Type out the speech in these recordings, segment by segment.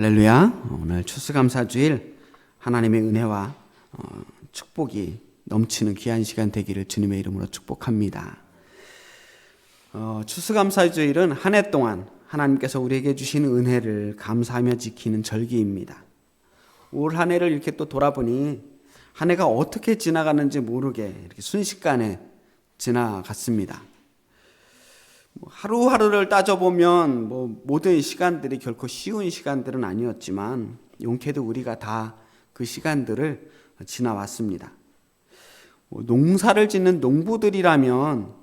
할렐루야. 오늘 추수감사주일 하나님의 은혜와 축복이 넘치는 귀한 시간 되기를 주님의 이름으로 축복합니다. 추수감사주일은 한 해 동안 하나님께서 우리에게 주신 은혜를 감사하며 지키는 절기입니다. 올 한 해를 이렇게 또 돌아보니 한 해가 어떻게 지나가는지 모르게 이렇게 순식간에 지나갔습니다. 하루하루를 따져보면 모든 시간들이 결코 쉬운 시간들은 아니었지만 용케도 우리가 다 그 시간들을 지나왔습니다. 농사를 짓는 농부들이라면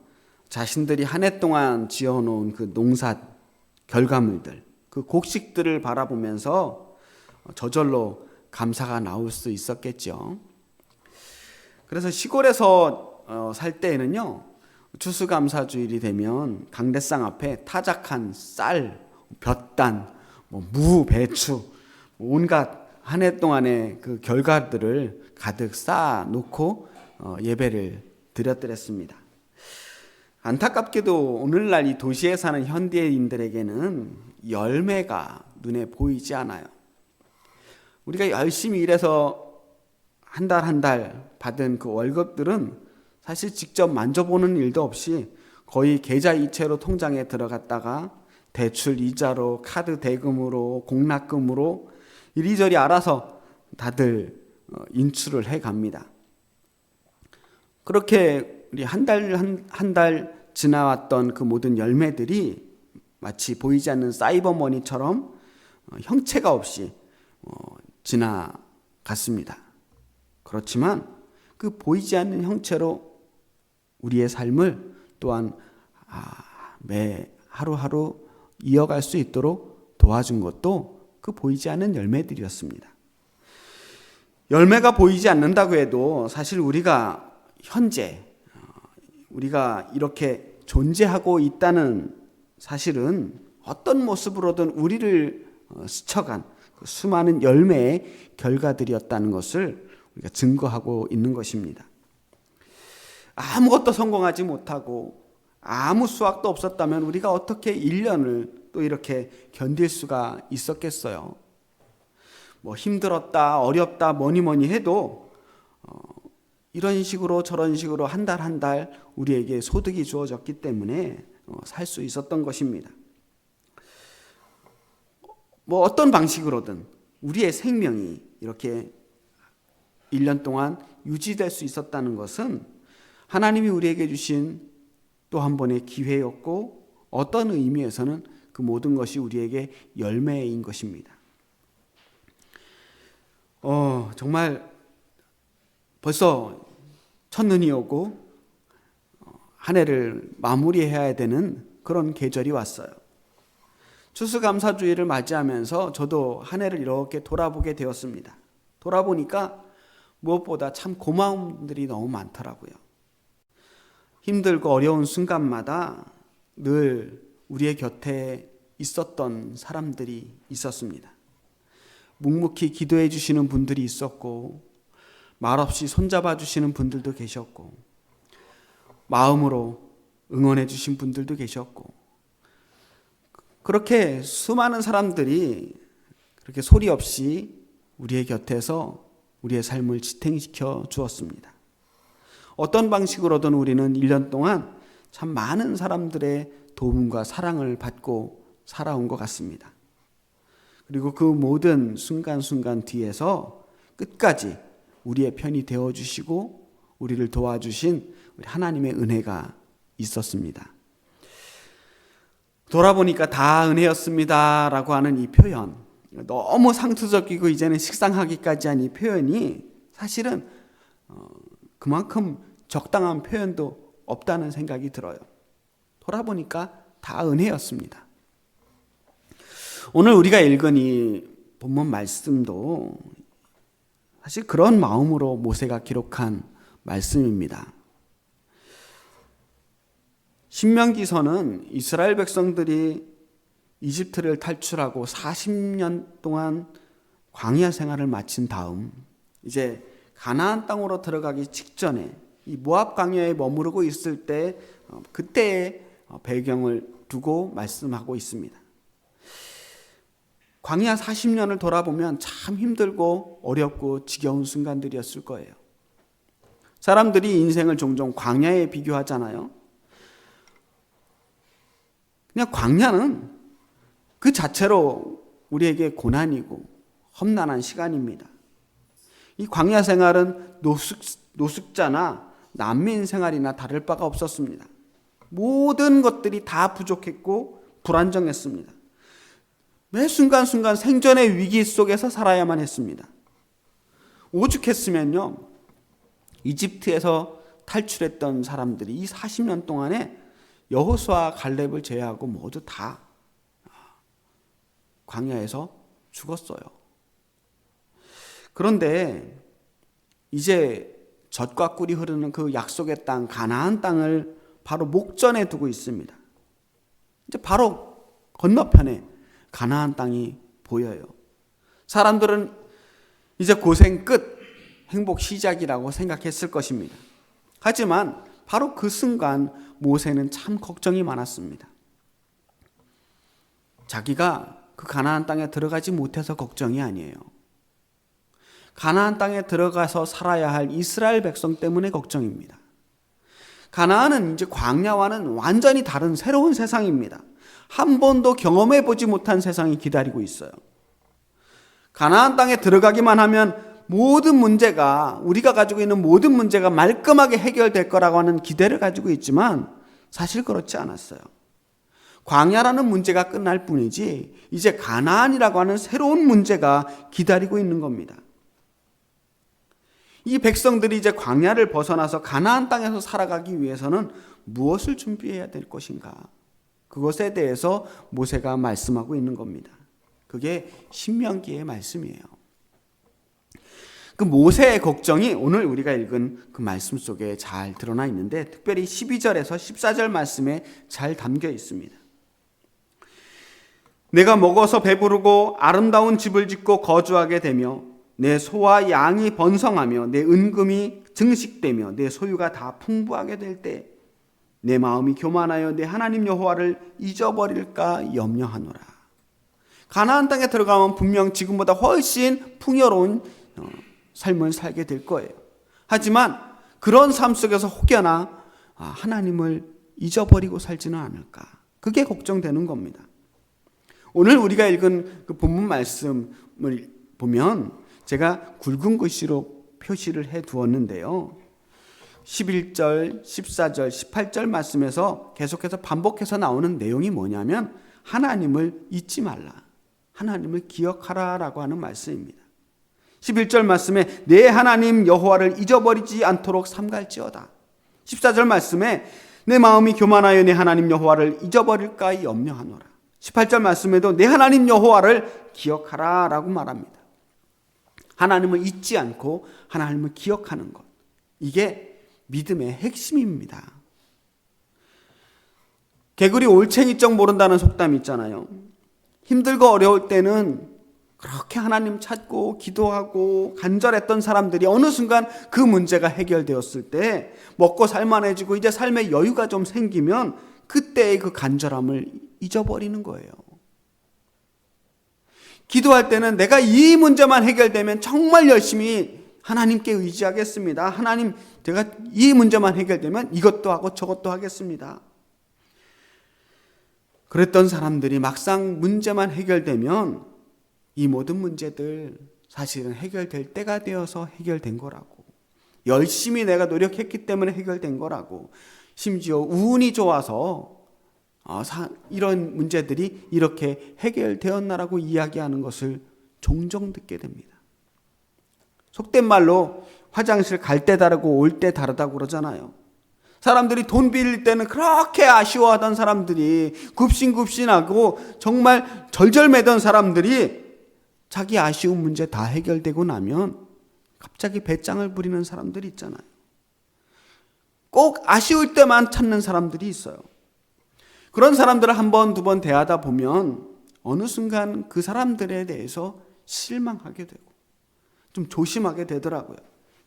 자신들이 한 해 동안 지어놓은 그 농사 결과물들, 그 곡식들을 바라보면서 저절로 감사가 나올 수 있었겠죠. 그래서 시골에서 살 때에는요, 추수감사주일이 되면 강대상 앞에 타작한 쌀, 볕단, 무, 배추, 온갖 한 해 동안의 그 결과들을 가득 쌓아 놓고 예배를 드렸더랬습니다. 안타깝게도 오늘날 이 도시에 사는 현대인들에게는 열매가 눈에 보이지 않아요. 우리가 열심히 일해서 한 달 한 달 받은 그 월급들은 사실 직접 만져보는 일도 없이 거의 계좌 이체로 통장에 들어갔다가 대출 이자로, 카드 대금으로, 공납금으로 이리저리 알아서 다들 인출을 해갑니다. 그렇게 우리 한 달 지나왔던 그 모든 열매들이 마치 보이지 않는 사이버머니처럼 형체가 없이 지나갔습니다. 그렇지만 그 보이지 않는 형체로 우리의 삶을 또한 매 하루하루 이어갈 수 있도록 도와준 것도 그 보이지 않는 열매들이었습니다. 열매가 보이지 않는다고 해도 사실 우리가 현재 우리가 이렇게 존재하고 있다는 사실은 어떤 모습으로든 우리를 스쳐간 그 수많은 열매의 결과들이었다는 것을 우리가 증거하고 있는 것입니다. 아무것도 성공하지 못하고 아무 수확도 없었다면 우리가 어떻게 1년을 또 이렇게 견딜 수가 있었겠어요? 힘들었다, 어렵다, 뭐니 해도 이런 식으로 저런 식으로 한 달 한 달 우리에게 소득이 주어졌기 때문에 살 수 있었던 것입니다. 어떤 방식으로든 우리의 생명이 이렇게 1년 동안 유지될 수 있었다는 것은 하나님이 우리에게 주신 또 한 번의 기회였고 어떤 의미에서는 그 모든 것이 우리에게 열매인 것입니다. 정말 벌써 첫눈이 오고 한 해를 마무리해야 되는 그런 계절이 왔어요. 추수감사주일을 맞이하면서 저도 한 해를 이렇게 돌아보게 되었습니다. 돌아보니까 무엇보다 참 고마운 분들이 너무 많더라고요. 힘들고 어려운 순간마다 늘 우리의 곁에 있었던 사람들이 있었습니다. 묵묵히 기도해 주시는 분들이 있었고 말없이 손잡아 주시는 분들도 계셨고 마음으로 응원해 주신 분들도 계셨고 그렇게 수많은 사람들이 그렇게 소리 없이 우리의 곁에서 우리의 삶을 지탱시켜 주었습니다. 어떤 방식으로든 우리는 1년 동안 참 많은 사람들의 도움과 사랑을 받고 살아온 것 같습니다. 그리고 그 모든 순간순간 뒤에서 끝까지 우리의 편이 되어주시고 우리를 도와주신 우리 하나님의 은혜가 있었습니다. 돌아보니까 다 은혜였습니다 라고 하는 이 표현, 너무 상투적이고 이제는 식상하기까지 한 이 표현이 사실은 그만큼 적당한 표현도 없다는 생각이 들어요. 돌아보니까 다 은혜였습니다. 오늘 우리가 읽은 이 본문 말씀도 사실 그런 마음으로 모세가 기록한 말씀입니다. 신명기서는 이스라엘 백성들이 이집트를 탈출하고 40년 동안 광야 생활을 마친 다음 이제 가나안 땅으로 들어가기 직전에 이 모압 광야에 머무르고 있을 때 그때의 배경을 두고 말씀하고 있습니다. 광야 40년을 돌아보면 참 힘들고 어렵고 지겨운 순간들이었을 거예요. 사람들이 인생을 종종 광야에 비교하잖아요. 그냥 광야는 그 자체로 우리에게 고난이고 험난한 시간입니다. 이 광야 생활은 노숙자나 난민 생활이나 다를 바가 없었습니다. 모든 것들이 다 부족했고 불안정했습니다. 매 순간순간 생존의 위기 속에서 살아야만 했습니다. 오죽했으면요, 이집트에서 탈출했던 사람들이 이 40년 동안에 여호수아 갈렙을 제외하고 모두 다 광야에서 죽었어요. 그런데 이제 젖과 꿀이 흐르는 그 약속의 땅 가나안 땅을 바로 목전에 두고 있습니다. 이제 바로 건너편에 가나안 땅이 보여요. 사람들은 이제 고생 끝, 행복 시작이라고 생각했을 것입니다. 하지만 바로 그 순간 모세는 참 걱정이 많았습니다. 자기가 그 가나안 땅에 들어가지 못해서 걱정이 아니에요. 가나안 땅에 들어가서 살아야 할 이스라엘 백성 때문에 걱정입니다. 가나안은 이제 광야와는 완전히 다른 새로운 세상입니다. 한 번도 경험해 보지 못한 세상이 기다리고 있어요. 가나안 땅에 들어가기만 하면 모든 문제가, 우리가 가지고 있는 모든 문제가 말끔하게 해결될 거라고 하는 기대를 가지고 있지만 사실 그렇지 않았어요. 광야라는 문제가 끝날 뿐이지 이제 가나안이라고 하는 새로운 문제가 기다리고 있는 겁니다. 이 백성들이 이제 광야를 벗어나서 가나안 땅에서 살아가기 위해서는 무엇을 준비해야 될 것인가? 그것에 대해서 모세가 말씀하고 있는 겁니다. 그게 신명기의 말씀이에요. 그 모세의 걱정이 오늘 우리가 읽은 그 말씀 속에 잘 드러나 있는데 특별히 12절에서 14절 말씀에 잘 담겨 있습니다. 내가 먹어서 배부르고 아름다운 집을 짓고 거주하게 되며 내 소와 양이 번성하며 내 은금이 증식되며 내 소유가 다 풍부하게 될 때 내 마음이 교만하여 내 하나님 여호와를 잊어버릴까 염려하노라. 가나안 땅에 들어가면 분명 지금보다 훨씬 풍요로운 삶을 살게 될 거예요. 하지만 그런 삶 속에서 혹여나 하나님을 잊어버리고 살지는 않을까. 그게 걱정되는 겁니다. 오늘 우리가 읽은 그 본문 말씀을 보면 제가 굵은 글씨로 표시를 해 두었는데요. 11절, 14절, 18절 말씀에서 계속해서 반복해서 나오는 내용이 뭐냐면 하나님을 잊지 말라. 하나님을 기억하라라고 하는 말씀입니다. 11절 말씀에 내 하나님 여호와를 잊어버리지 않도록 삼갈지어다. 14절 말씀에 내 마음이 교만하여 내 하나님 여호와를 잊어버릴까 염려하노라. 18절 말씀에도 내 하나님 여호와를 기억하라라고 말합니다. 하나님을 잊지 않고 하나님을 기억하는 것. 이게 믿음의 핵심입니다. 개구리 올챙이적 모른다는 속담이 있잖아요. 힘들고 어려울 때는 그렇게 하나님 찾고 기도하고 간절했던 사람들이 어느 순간 그 문제가 해결되었을 때 먹고 살만해지고 이제 삶의 여유가 좀 생기면 그때의 그 간절함을 잊어버리는 거예요. 기도할 때는 내가 이 문제만 해결되면 정말 열심히 하나님께 의지하겠습니다. 하나님, 제가 이 문제만 해결되면 이것도 하고 저것도 하겠습니다. 그랬던 사람들이 막상 문제만 해결되면 이 모든 문제들 사실은 해결될 때가 되어서 해결된 거라고. 열심히 내가 노력했기 때문에 해결된 거라고. 심지어 운이 좋아서 이런 문제들이 이렇게 해결되었나라고 이야기하는 것을 종종 듣게 됩니다. 속된 말로 화장실 갈 때 다르고 올 때 다르다고 그러잖아요. 사람들이 돈 빌릴 때는 그렇게 아쉬워하던 사람들이 굽신굽신하고 정말 절절매던 사람들이 자기 아쉬운 문제 다 해결되고 나면 갑자기 배짱을 부리는 사람들이 있잖아요. 꼭 아쉬울 때만 찾는 사람들이 있어요. 그런 사람들을 한 번, 두 번 대하다 보면 어느 순간 그 사람들에 대해서 실망하게 되고 좀 조심하게 되더라고요.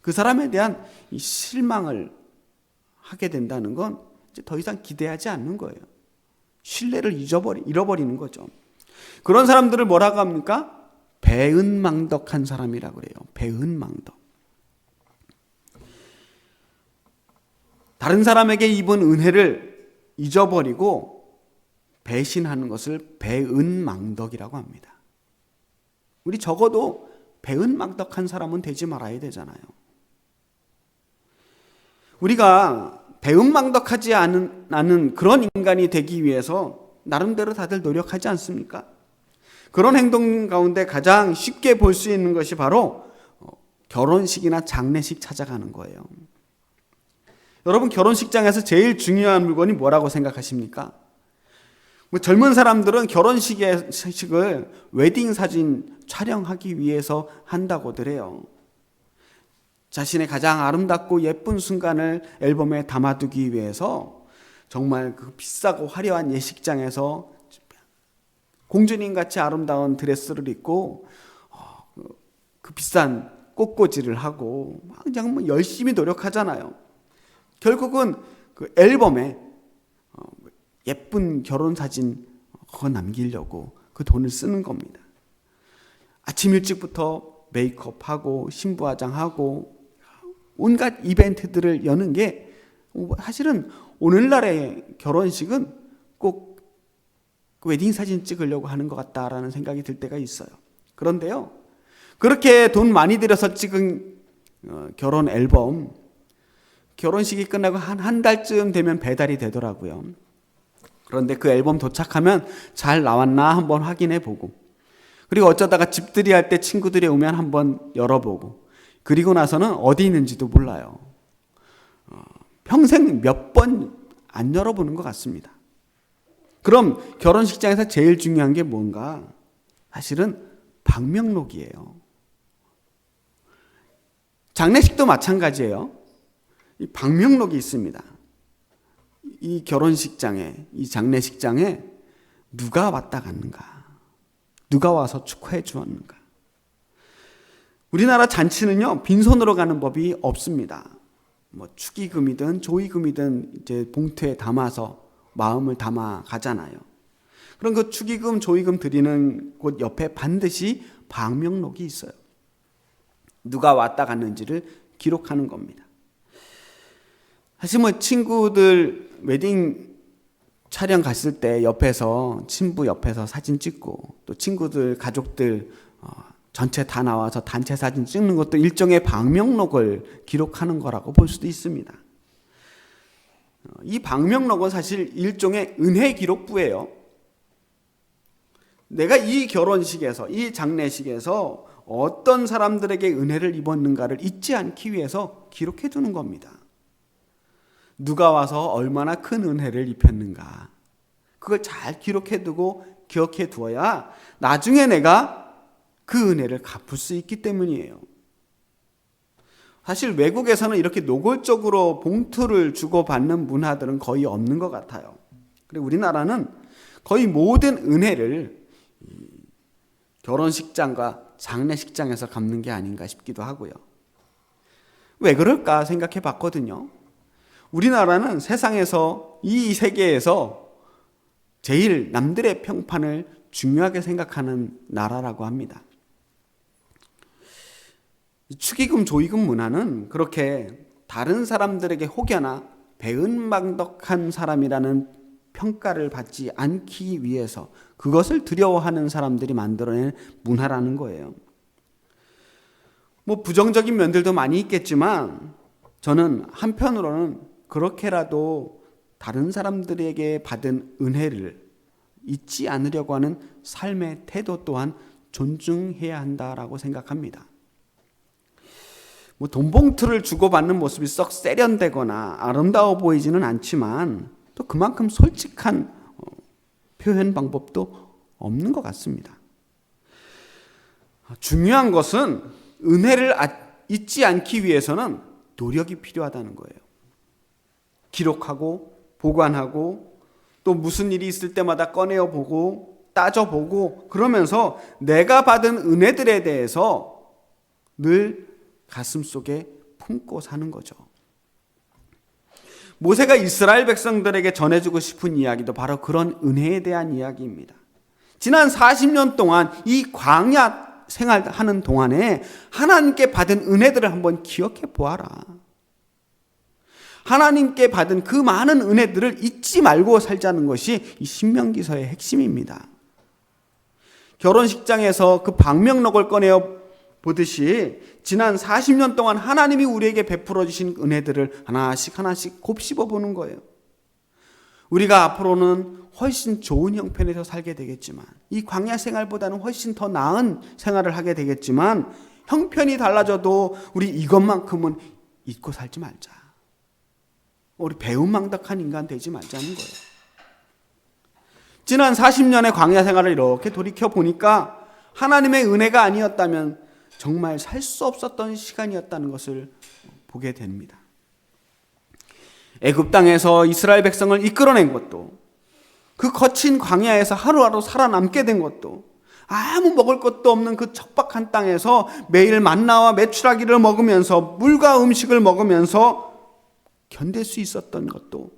그 사람에 대한 이 실망을 하게 된다는 건 이제 더 이상 기대하지 않는 거예요. 신뢰를 잃어버리는 거죠. 그런 사람들을 뭐라고 합니까? 배은망덕한 사람이라고 그래요. 배은망덕. 다른 사람에게 입은 은혜를 잊어버리고 배신하는 것을 배은망덕이라고 합니다. 우리 적어도 배은망덕한 사람은 되지 말아야 되잖아요. 우리가 배은망덕하지 않은 그런 인간이 되기 위해서 나름대로 다들 노력하지 않습니까? 그런 행동 가운데 가장 쉽게 볼 수 있는 것이 바로 결혼식이나 장례식 찾아가는 거예요. 여러분, 결혼식장에서 제일 중요한 물건이 뭐라고 생각하십니까? 젊은 사람들은 결혼식을 웨딩 사진 촬영하기 위해서 한다고들 해요. 자신의 가장 아름답고 예쁜 순간을 앨범에 담아두기 위해서 정말 그 비싸고 화려한 예식장에서 공주님 같이 아름다운 드레스를 입고 그 비싼 꽃꽂이를 하고 그냥 열심히 노력하잖아요. 결국은 그 앨범에 예쁜 결혼 사진 그거 남기려고 그 돈을 쓰는 겁니다. 아침 일찍부터 메이크업하고 신부 화장하고 온갖 이벤트들을 여는 게 사실은 오늘날의 결혼식은 꼭 웨딩 사진 찍으려고 하는 것 같다라는 생각이 들 때가 있어요. 그런데요, 그렇게 돈 많이 들여서 찍은 결혼 앨범, 결혼식이 끝나고 한 달쯤 되면 배달이 되더라고요. 그런데 그 앨범 도착하면 잘 나왔나 한번 확인해 보고, 그리고 어쩌다가 집들이 할 때 친구들이 오면 한번 열어보고, 그리고 나서는 어디 있는지도 몰라요. 평생 몇 번 안 열어보는 것 같습니다. 그럼 결혼식장에서 제일 중요한 게 뭔가? 사실은 방명록이에요. 장례식도 마찬가지예요. 이 방명록이 있습니다. 이 결혼식장에, 이 장례식장에 누가 왔다 갔는가? 누가 와서 축하해 주었는가? 우리나라 잔치는요, 빈손으로 가는 법이 없습니다. 축의금이든 조의금이든 이제 봉투에 담아서 마음을 담아 가잖아요. 그럼 그 축의금, 조의금 드리는 곳 옆에 반드시 방명록이 있어요. 누가 왔다 갔는지를 기록하는 겁니다. 사실 친구들 웨딩 촬영 갔을 때 옆에서, 신부 옆에서 사진 찍고, 또 친구들, 가족들 전체 다 나와서 단체 사진 찍는 것도 일종의 방명록을 기록하는 거라고 볼 수도 있습니다. 이 방명록은 사실 일종의 은혜 기록부예요. 내가 이 결혼식에서, 이 장례식에서 어떤 사람들에게 은혜를 입었는가를 잊지 않기 위해서 기록해 두는 겁니다. 누가 와서 얼마나 큰 은혜를 입혔는가, 그걸 잘 기록해 두고 기억해 두어야 나중에 내가 그 은혜를 갚을 수 있기 때문이에요. 사실 외국에서는 이렇게 노골적으로 봉투를 주고받는 문화들은 거의 없는 것 같아요. 그리고 우리나라는 거의 모든 은혜를 결혼식장과 장례식장에서 갚는 게 아닌가 싶기도 하고요. 왜 그럴까 생각해 봤거든요. 우리나라는 세상에서, 이 세계에서 제일 남들의 평판을 중요하게 생각하는 나라라고 합니다. 축의금, 조의금 문화는 그렇게 다른 사람들에게 혹여나 배은망덕한 사람이라는 평가를 받지 않기 위해서 그것을 두려워하는 사람들이 만들어낸 문화라는 거예요. 부정적인 면들도 많이 있겠지만 저는 한편으로는 그렇게라도 다른 사람들에게 받은 은혜를 잊지 않으려고 하는 삶의 태도 또한 존중해야 한다라고 생각합니다. 돈 봉투를 주고받는 모습이 썩 세련되거나 아름다워 보이지는 않지만 또 그만큼 솔직한 표현 방법도 없는 것 같습니다. 중요한 것은 은혜를 잊지 않기 위해서는 노력이 필요하다는 거예요. 기록하고 보관하고 또 무슨 일이 있을 때마다 꺼내어 보고 따져보고 그러면서 내가 받은 은혜들에 대해서 늘 가슴속에 품고 사는 거죠. 모세가 이스라엘 백성들에게 전해주고 싶은 이야기도 바로 그런 은혜에 대한 이야기입니다. 지난 40년 동안 이 광야 생활하는 동안에 하나님께 받은 은혜들을 한번 기억해 보아라. 하나님께 받은 그 많은 은혜들을 잊지 말고 살자는 것이 이 신명기서의 핵심입니다. 결혼식장에서 그 방명록을 꺼내어 보듯이 지난 40년 동안 하나님이 우리에게 베풀어 주신 은혜들을 하나씩 하나씩 곱씹어 보는 거예요. 우리가 앞으로는 훨씬 좋은 형편에서 살게 되겠지만, 이 광야 생활보다는 훨씬 더 나은 생활을 하게 되겠지만, 형편이 달라져도 우리 이것만큼은 잊고 살지 말자. 우리 배은망덕한 인간 되지 말자는 거예요. 지난 40년의 광야 생활을 이렇게 돌이켜 보니까 하나님의 은혜가 아니었다면 정말 살 수 없었던 시간이었다는 것을 보게 됩니다. 애굽 땅에서 이스라엘 백성을 이끌어낸 것도, 그 거친 광야에서 하루하루 살아남게 된 것도, 아무 먹을 것도 없는 그 척박한 땅에서 매일 만나와 메추라기를 먹으면서 물과 음식을 먹으면서 견딜 수 있었던 것도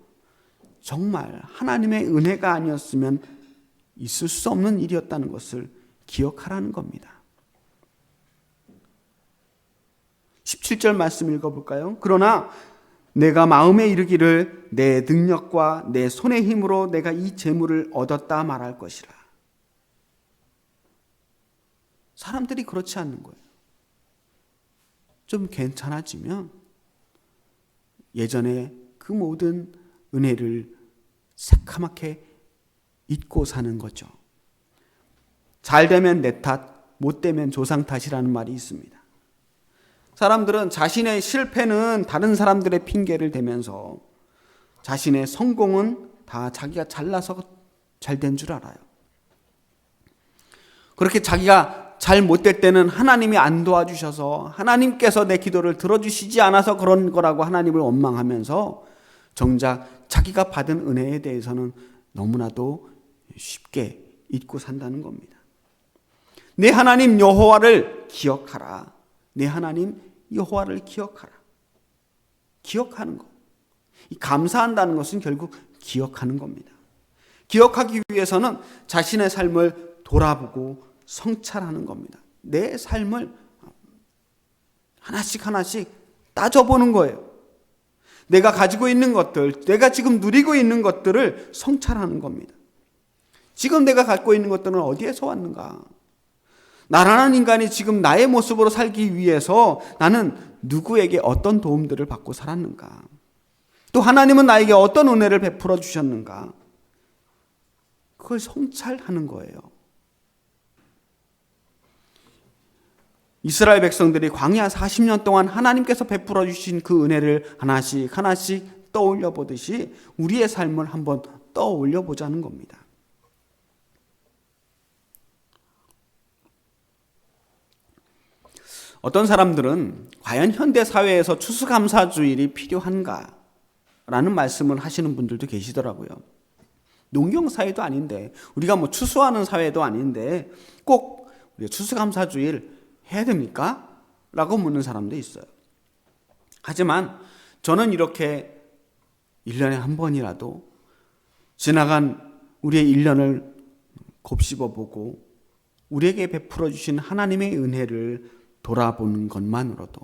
정말 하나님의 은혜가 아니었으면 있을 수 없는 일이었다는 것을 기억하라는 겁니다. 17절 말씀 읽어볼까요? 그러나 내가 마음에 이르기를 내 능력과 내 손의 힘으로 내가 이 재물을 얻었다 말할 것이라. 사람들이 그렇지 않는 거예요. 좀 괜찮아지면 예전에 그 모든 은혜를 새카맣게 잊고 사는 거죠. 잘 되면 내 탓, 못 되면 조상 탓이라는 말이 있습니다. 사람들은 자신의 실패는 다른 사람들의 핑계를 대면서 자신의 성공은 다 자기가 잘나서 잘 된 줄 알아요. 그렇게 자기가 잘 못될 때는 하나님이 안 도와주셔서 하나님께서 내 기도를 들어주시지 않아서 그런 거라고 하나님을 원망하면서 정작 자기가 받은 은혜에 대해서는 너무나도 쉽게 잊고 산다는 겁니다. 내 하나님 여호와를 기억하라. 내 하나님 여호와를 기억하라. 기억하는 것. 이 감사한다는 것은 결국 기억하는 겁니다. 기억하기 위해서는 자신의 삶을 돌아보고 성찰하는 겁니다. 내 삶을 하나씩 하나씩 따져보는 거예요. 내가 가지고 있는 것들, 내가 지금 누리고 있는 것들을 성찰하는 겁니다. 지금 내가 갖고 있는 것들은 어디에서 왔는가? 나라는 인간이 지금 나의 모습으로 살기 위해서 나는 누구에게 어떤 도움들을 받고 살았는가? 또 하나님은 나에게 어떤 은혜를 베풀어 주셨는가? 그걸 성찰하는 거예요. 이스라엘 백성들이 광야 40년 동안 하나님께서 베풀어 주신 그 은혜를 하나씩 하나씩 떠올려 보듯이 우리의 삶을 한번 떠올려 보자는 겁니다. 어떤 사람들은 과연 현대 사회에서 추수감사주일이 필요한가? 라는 말씀을 하시는 분들도 계시더라고요. 농경사회도 아닌데, 우리가 뭐 추수하는 사회도 아닌데 꼭 우리가 추수감사주일 해야 됩니까? 라고 묻는 사람도 있어요. 하지만 저는 이렇게 1년에 한 번이라도 지나간 우리의 1년을 곱씹어보고 우리에게 베풀어 주신 하나님의 은혜를 돌아보는 것만으로도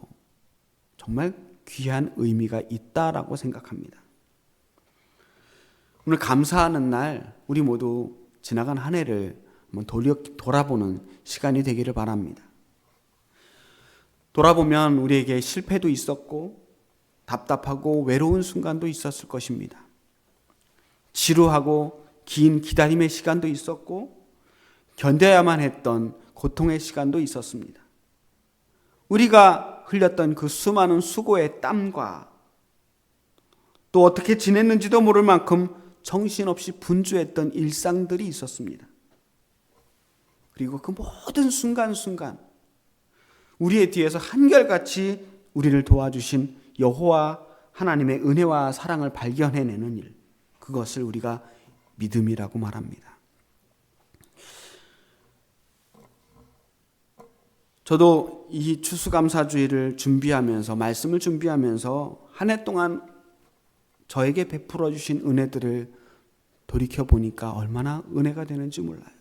정말 귀한 의미가 있다라고 생각합니다. 오늘 감사하는 날 우리 모두 지나간 한 해를 한번 돌아보는 시간이 되기를 바랍니다. 돌아보면 우리에게 실패도 있었고 답답하고 외로운 순간도 있었을 것입니다. 지루하고 긴 기다림의 시간도 있었고 견뎌야만 했던 고통의 시간도 있었습니다. 우리가 흘렸던 그 수많은 수고의 땀과 또 어떻게 지냈는지도 모를 만큼 정신없이 분주했던 일상들이 있었습니다. 그리고 그 모든 순간순간 우리의 뒤에서 한결같이 우리를 도와주신 여호와 하나님의 은혜와 사랑을 발견해내는 일, 그것을 우리가 믿음이라고 말합니다. 저도 이 추수감사주일을 준비하면서, 말씀을 준비하면서 한 해 동안 저에게 베풀어 주신 은혜들을 돌이켜보니까 얼마나 은혜가 되는지 몰라요.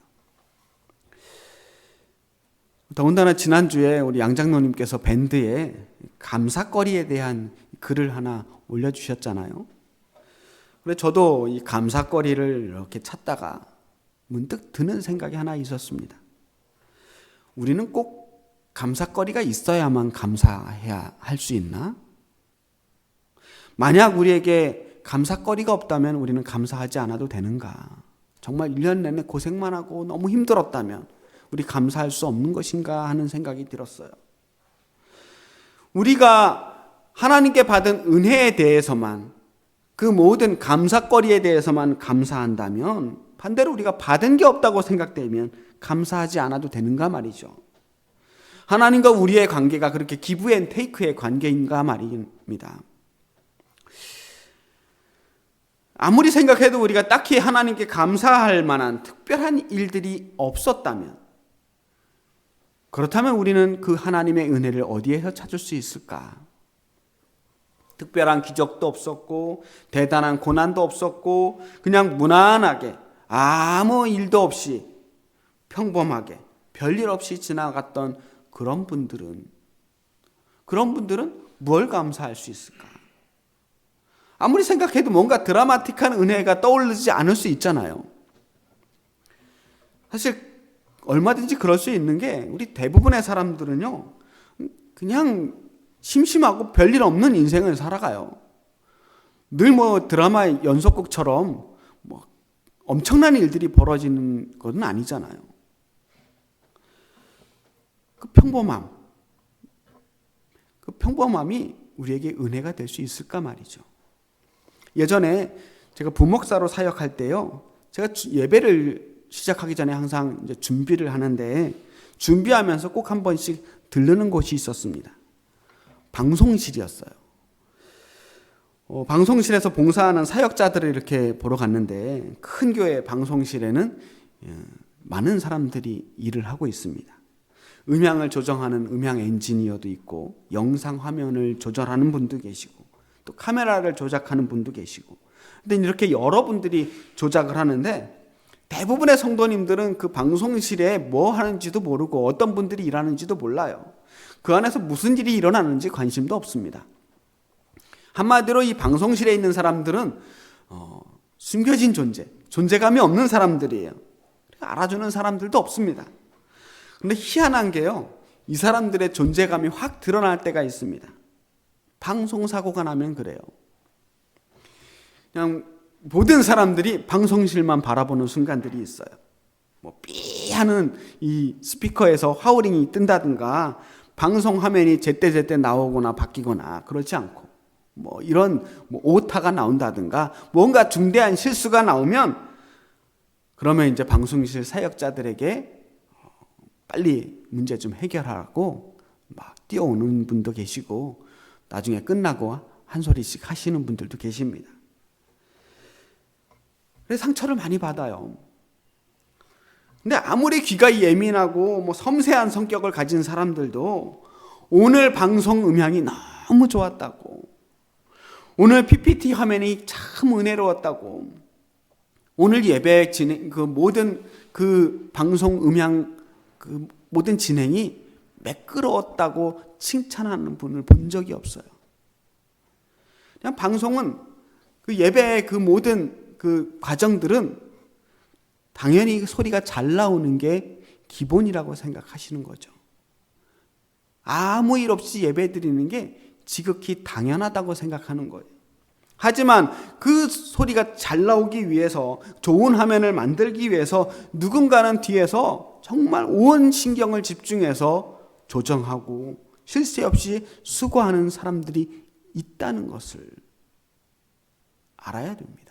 더군다나 지난주에 우리 양장로님께서 밴드에 감사거리에 대한 글을 하나 올려주셨잖아요. 그래서 저도 이 감사거리를 이렇게 찾다가 문득 드는 생각이 하나 있었습니다. 우리는 꼭 감사거리가 있어야만 감사해야 할 수 있나? 만약 우리에게 감사거리가 없다면 우리는 감사하지 않아도 되는가? 정말 1년 내내 고생만 하고 너무 힘들었다면 우리 감사할 수 없는 것인가 하는 생각이 들었어요. 우리가 하나님께 받은 은혜에 대해서만, 그 모든 감사거리에 대해서만 감사한다면 반대로 우리가 받은 게 없다고 생각되면 감사하지 않아도 되는가 말이죠. 하나님과 우리의 관계가 그렇게 기브 앤 테이크의 관계인가 말입니다. 아무리 생각해도 우리가 딱히 하나님께 감사할 만한 특별한 일들이 없었다면, 그렇다면 우리는 그 하나님의 은혜를 어디에서 찾을 수 있을까? 특별한 기적도 없었고 대단한 고난도 없었고 그냥 무난하게 아무 일도 없이 평범하게 별일 없이 지나갔던 그런 분들은 뭘 감사할 수 있을까? 아무리 생각해도 뭔가 드라마틱한 은혜가 떠오르지 않을 수 있잖아요. 사실 얼마든지 그럴 수 있는 게 우리 대부분의 사람들은요, 그냥 심심하고 별일 없는 인생을 살아가요. 늘 뭐 드라마 연속극처럼 뭐 엄청난 일들이 벌어지는 건 아니잖아요. 그 평범함이 우리에게 은혜가 될 수 있을까 말이죠. 예전에 제가 부목사로 사역할 때요, 제가 예배를 시작하기 전에 항상 이제 준비를 하는데, 준비하면서 꼭 한 번씩 들르는 곳이 있었습니다. 방송실이었어요. 방송실에서 봉사하는 사역자들을 이렇게 보러 갔는데, 큰 교회 방송실에는 많은 사람들이 일을 하고 있습니다. 음향을 조정하는 음향 엔지니어도 있고, 영상 화면을 조절하는 분도 계시고, 또 카메라를 조작하는 분도 계시고, 근데 이렇게 여러분들이 조작을 하는데, 대부분의 성도님들은 그 방송실에 뭐 하는지도 모르고 어떤 분들이 일하는지도 몰라요. 그 안에서 무슨 일이 일어나는지 관심도 없습니다. 한마디로 이 방송실에 있는 사람들은 숨겨진 존재감이 없는 사람들이에요. 알아주는 사람들도 없습니다. 그런데 희한한 게요, 이 사람들의 존재감이 확 드러날 때가 있습니다. 방송사고가 나면 그래요. 그냥 모든 사람들이 방송실만 바라보는 순간들이 있어요. 뭐 삐 하는 이 스피커에서 하우링이 뜬다든가, 방송 화면이 제때제때 나오거나 바뀌거나 그렇지 않고, 뭐 이런 오타가 나온다든가, 뭔가 중대한 실수가 나오면, 그러면 이제 방송실 사역자들에게 빨리 문제 좀 해결하라고 막 뛰어오는 분도 계시고, 나중에 끝나고 한 소리씩 하시는 분들도 계십니다. 그래서 상처를 많이 받아요. 근데 아무리 귀가 예민하고 뭐 섬세한 성격을 가진 사람들도 오늘 방송 음향이 너무 좋았다고, 오늘 PPT 화면이 참 은혜로웠다고, 오늘 예배 진행, 그 모든 그 방송 음향 그 모든 진행이 매끄러웠다고 칭찬하는 분을 본 적이 없어요. 그냥 방송은 그 예배의 그 모든 그 과정들은 당연히 소리가 잘 나오는 게 기본이라고 생각하시는 거죠. 아무 일 없이 예배 드리는 게 지극히 당연하다고 생각하는 거예요. 하지만 그 소리가 잘 나오기 위해서, 좋은 화면을 만들기 위해서 누군가는 뒤에서 정말 온 신경을 집중해서 조정하고 쉴 새 없이 수고하는 사람들이 있다는 것을 알아야 됩니다.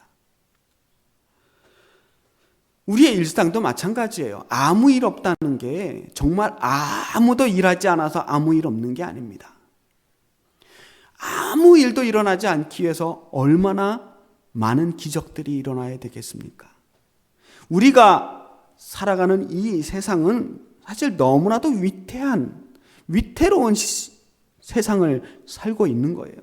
우리의 일상도 마찬가지예요. 아무 일 없다는 게 정말 아무도 일하지 않아서 아무 일 없는 게 아닙니다. 아무 일도 일어나지 않기 위해서 얼마나 많은 기적들이 일어나야 되겠습니까? 우리가 살아가는 이 세상은 사실 너무나도 위태로운 세상을 살고 있는 거예요.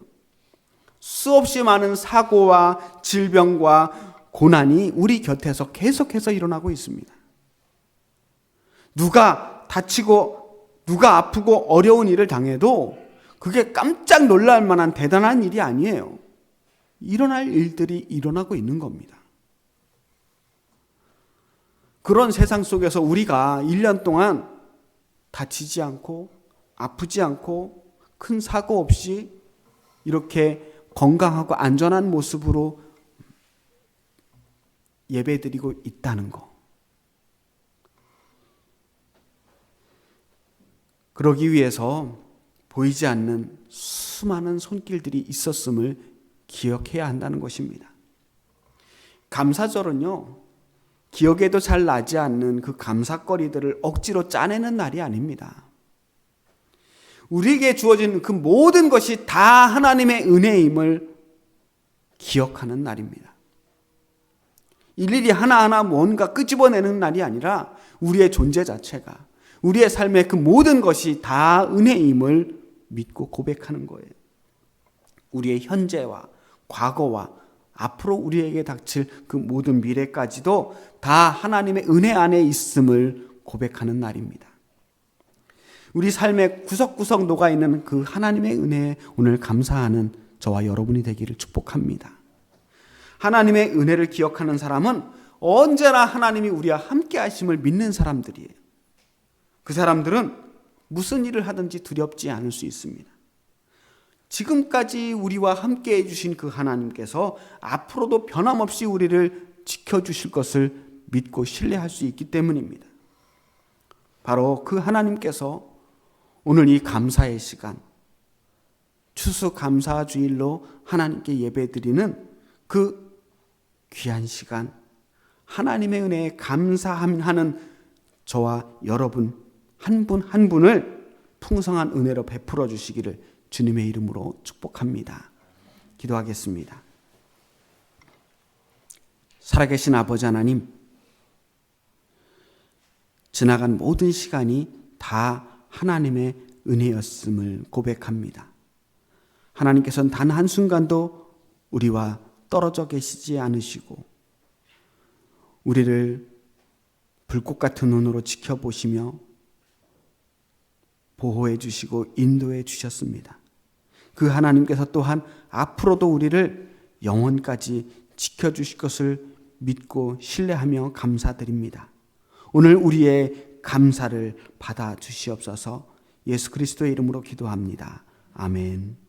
수없이 많은 사고와 질병과 고난이 우리 곁에서 계속해서 일어나고 있습니다. 누가 다치고 누가 아프고 어려운 일을 당해도 그게 깜짝 놀랄 만한 대단한 일이 아니에요. 일어날 일들이 일어나고 있는 겁니다. 그런 세상 속에서 우리가 1년 동안 다치지 않고 아프지 않고 큰 사고 없이 이렇게 건강하고 안전한 모습으로 예배드리고 있다는 거. 그러기 위해서 보이지 않는 수많은 손길들이 있었음을 기억해야 한다는 것입니다. 감사절은요, 기억에도 잘 나지 않는 그 감사거리들을 억지로 짜내는 날이 아닙니다. 우리에게 주어진 그 모든 것이 다 하나님의 은혜임을 기억하는 날입니다. 일일이 하나하나 뭔가 끄집어내는 날이 아니라 우리의 존재 자체가, 우리의 삶의 그 모든 것이 다 은혜임을 믿고 고백하는 거예요. 우리의 현재와 과거와 앞으로 우리에게 닥칠 그 모든 미래까지도 다 하나님의 은혜 안에 있음을 고백하는 날입니다. 우리 삶의 구석구석 녹아있는 그 하나님의 은혜에 오늘 감사하는 저와 여러분이 되기를 축복합니다. 하나님의 은혜를 기억하는 사람은 언제나 하나님이 우리와 함께 하심을 믿는 사람들이에요. 그 사람들은 무슨 일을 하든지 두렵지 않을 수 있습니다. 지금까지 우리와 함께 해주신 그 하나님께서 앞으로도 변함없이 우리를 지켜주실 것을 믿고 신뢰할 수 있기 때문입니다. 바로 그 하나님께서 오늘 이 감사의 시간, 추수감사주일로 하나님께 예배드리는 그 귀한 시간, 하나님의 은혜에 감사하는 저와 여러분 한 분 한 분을 풍성한 은혜로 베풀어 주시기를 주님의 이름으로 축복합니다. 기도하겠습니다. 살아계신 아버지 하나님, 지나간 모든 시간이 다 하나님의 은혜였음을 고백합니다. 하나님께서는 단 한순간도 우리와 떨어져 계시지 않으시고 우리를 불꽃 같은 눈으로 지켜보시며 보호해 주시고 인도해 주셨습니다. 그 하나님께서 또한 앞으로도 우리를 영원까지 지켜주실 것을 믿고 신뢰하며 감사드립니다. 오늘 우리의 감사를 받아 주시옵소서. 예수 그리스도의 이름으로 기도합니다. 아멘.